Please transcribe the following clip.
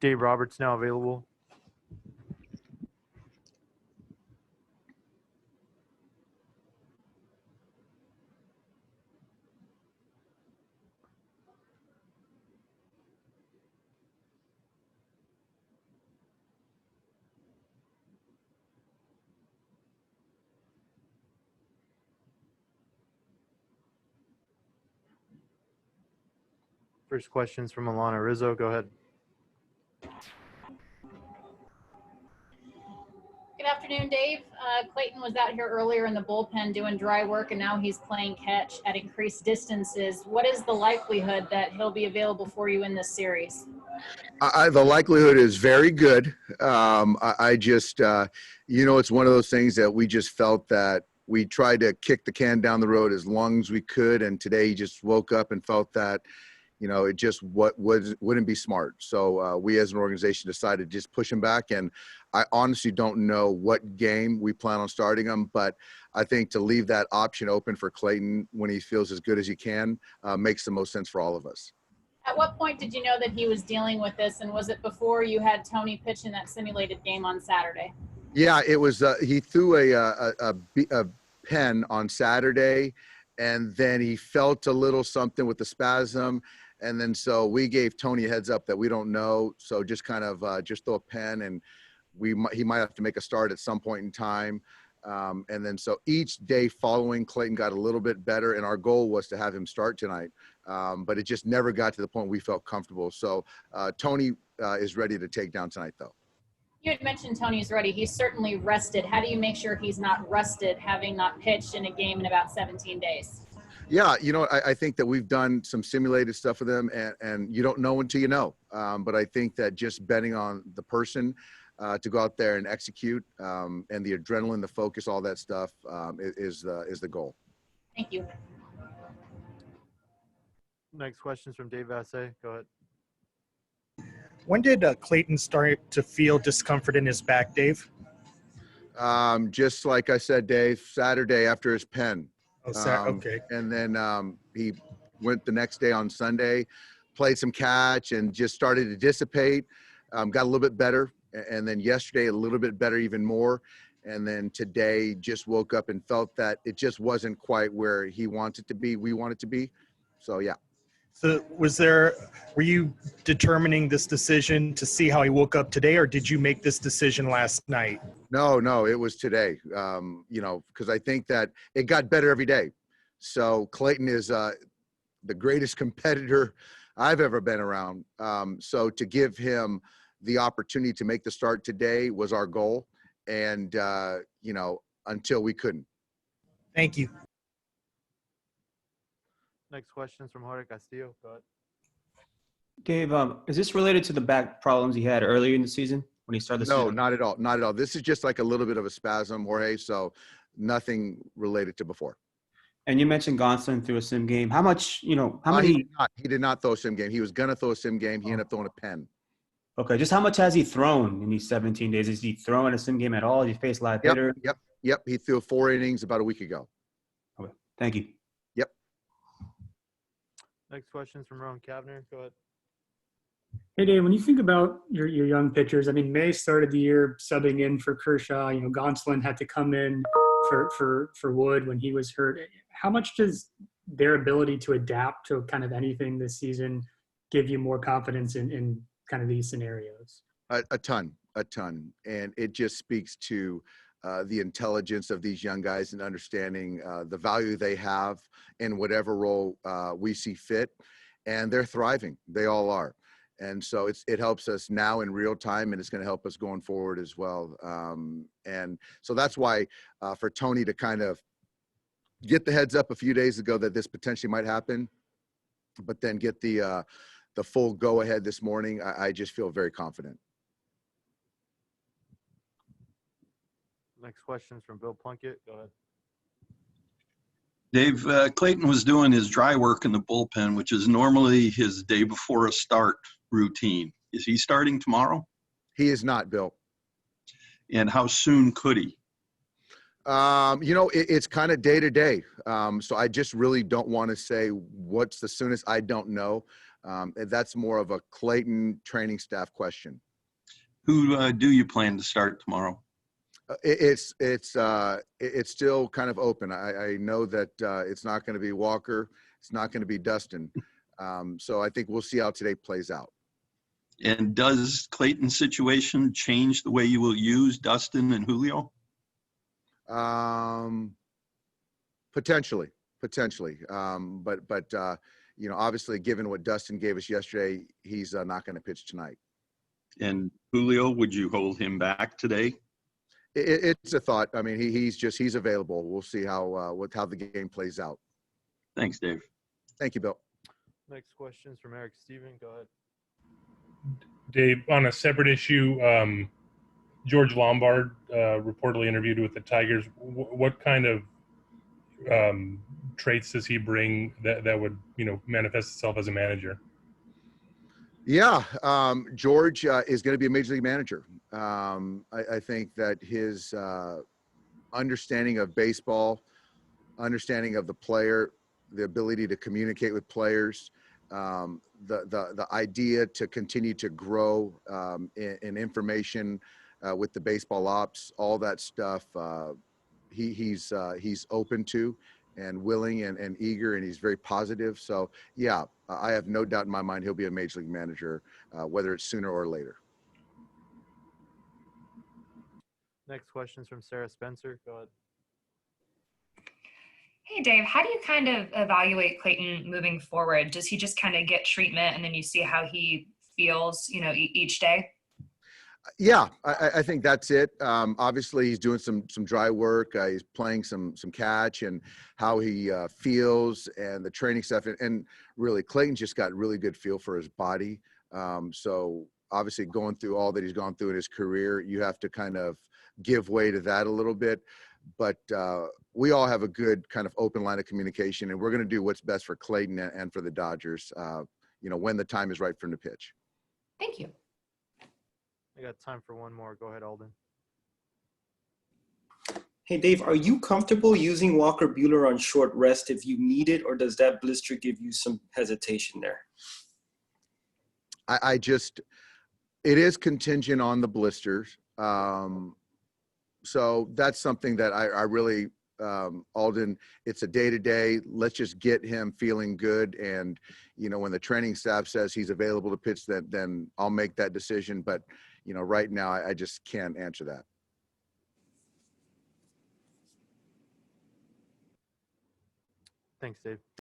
Dave Roberts now available? First question's from Alanna Rizzo. Go ahead. Good afternoon, Dave. Clayton was out here earlier in the bullpen doing dry work, and now he's playing catch at increased distances. What is the likelihood that he'll be available for you in this series? The likelihood is very good. I just, it's one of those things that we just felt that we tried to kick the can down the road as long as we could, and today he just woke up and felt that, it just wouldn't be smart. So we as an organization decided to just push him back, and I honestly don't know what game we plan on starting him, but I think to leave that option open for Clayton when he feels as good as he can makes the most sense for all of us. At what point did you know that he was dealing with this, and was it before you had Tony pitch in that simulated game on Saturday? Yeah, it was. He threw a pen on Saturday, and then he felt a little something with the spasm. And then so we gave Tony a heads up that we don't know. So just kind of just throw a pen, and he might have to make a start at some point in time. And then so each day following, Clayton got a little bit better, and our goal was to have him start tonight. But it just never got to the point we felt comfortable. So Tony is ready to take down tonight, though. You had mentioned Tony's ready. He's certainly rested. How do you make sure he's not rusted, having not pitched in a game in about 17 days? Yeah, I think that we've done some simulated stuff with him, and you don't know until you know. But I think that just betting on the person to go out there and execute, and the adrenaline, the focus, all that stuff is the goal. Thank you. Next question's from Dave Vassay. Go ahead. When did Clayton start to feel discomfort in his back, Dave? Just like I said, Dave, Saturday after his pen. Oh, okay. And then he went the next day on Sunday, played some catch, and just started to dissipate. Got a little bit better, and then yesterday a little bit better even more. And then today just woke up and felt that it just wasn't quite where he wants it to be, we want it to be. So, yeah. So were you determining this decision to see how he woke up today, or did you make this decision last night? No, it was today, because I think that it got better every day. So Clayton is the greatest competitor I've ever been around. So to give him the opportunity to make the start today was our goal. And, until we couldn't. Thank you. Next question is from Jorge Castillo. Go ahead. Dave, is this related to the back problems he had earlier in the season when he started the season? No, not at all. Not at all. This is just like a little bit of a spasm, Jorge, so nothing related to before. And you mentioned Gonzalez threw a sim game. How much, how many? He did not throw a sim game. He was going to throw a sim game. He ended up throwing a pen. Okay, just how much has he thrown in these 17 days? Is he throwing a sim game at all? Has he faced live hitter? Yep. He threw 4 innings about a week ago. Okay, thank you. Yep. Next question is from Ron Kavner. Go ahead. Hey, Dave, when you think about your young pitchers, I mean, May started the year subbing in for Kershaw. Gonzalez had to come in for Wood when he was hurt. How much does their ability to adapt to kind of anything this season give you more confidence in kind of these scenarios? A ton. And it just speaks to the intelligence of these young guys and understanding the value they have in whatever role we see fit. And they're thriving. They all are. And so it helps us now in real time, and it's going to help us going forward as well. And so that's why for Tony to kind of get the heads up a few days ago that this potentially might happen, but then get the full go ahead this morning, I just feel very confident. Next question is from Bill Plunkett. Go ahead. Dave, Clayton was doing his dry work in the bullpen, which is normally his day before a start routine. Is he starting tomorrow? He is not, Bill. And how soon could he? It's kind of day to day. So I just really don't want to say what's the soonest. I don't know. And that's more of a Clayton training staff question. Who do you plan to start tomorrow? It's still kind of open. I know that it's not going to be Walker. It's not going to be Dustin. So I think we'll see how today plays out. And does Clayton's situation change the way you will use Dustin and Julio? Potentially. But you know, obviously, given what Dustin gave us yesterday, he's not going to pitch tonight. And Julio, would you hold him back today? It's a thought. I mean, he's available. We'll see how the game plays out. Thanks, Dave. Thank you, Bill. Next question is from Eric Steven. Go ahead. Dave, on a separate issue, George Lombard reportedly interviewed with the Tigers. What kind of traits does he bring that would, you know, manifest itself as a manager? Yeah, George is going to be a major league manager. I think that his understanding of baseball, understanding of the player, the ability to communicate with players, the idea to continue to grow in information with the baseball ops, all that stuff, he's open to and willing and eager, and he's very positive. So yeah, I have no doubt in my mind he'll be a major league manager, whether it's sooner or later. Next question is from Sarah Spencer. Go ahead. Hey, Dave, how do you kind of evaluate Clayton moving forward? Does he just kind of get treatment and then you see how he feels, you know, each day? Yeah, I think that's it. Obviously, he's doing some dry work. He's playing some catch, and how he feels and the training stuff. And really, Clayton just got really good feel for his body. So obviously, going through all that he's gone through in his career, you have to kind of give way to that a little bit. But we all have a good kind of open line of communication, and we're going to do what's best for Clayton and for the Dodgers, you know, when the time is right for him to pitch. Thank you. I got time for one more. Go ahead, Alden. Hey, Dave, are you comfortable using Walker Buehler on short rest if you need it, or does that blister give you some hesitation there? It is contingent on the blisters. So that's something that I really, Alden, it's a day-to-day. Let's just get him feeling good. And, you know, when the training staff says he's available to pitch, then I'll make that decision. But, you know, right now I just can't answer that. Thanks, Dave.